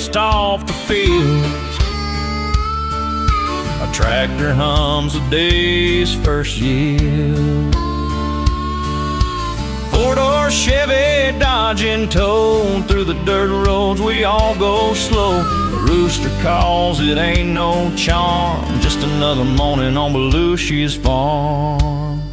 just off the field. Our tractor hums the day's first yield. Four-door Chevy dodging tow through the dirt roads, we all go slow. The rooster calls, it ain't no charm, just another morning on BELUSHI'S farm.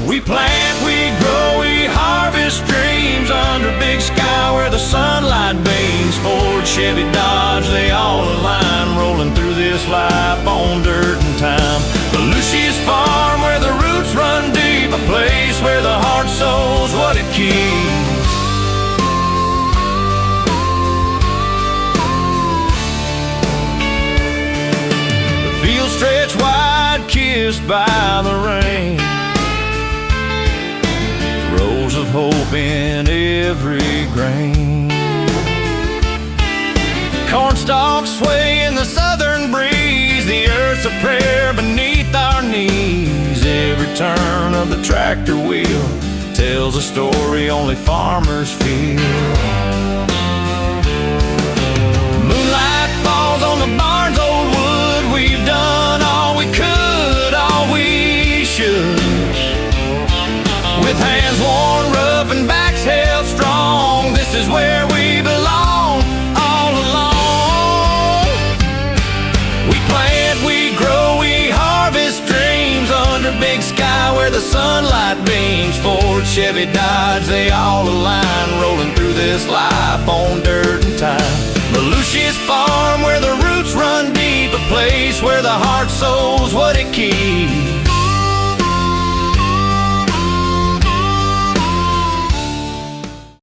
We plant, we grow, we harvest dreams under big sky where the sunlight beams. Ford, Chevy, Dodge, they all align, rolling through this life on dirt and time. BELUSHI'S farm where the roots run deep, a place where the heart sows what it keeps. The fields stretch wide, kissed by the rain, rows of hope in every grain. Corn stalks sway in the southern breeze, the earth's a prayer beneath our knees. Every turn of the tractor wheel tells a story only farmers feel. Moonlight falls on the barn's old wood, we've done all we could, all we should. With hands worn rough and backs held strong, this is where we belong, all along. We plant, we grow, we harvest dreams under big sky where the sunlight beams. Ford, Chevy, Dodge, they all align, rolling through this life on dirt and time. BELUSHI'S farm where the roots run deep, a place where the heart sows what it keeps.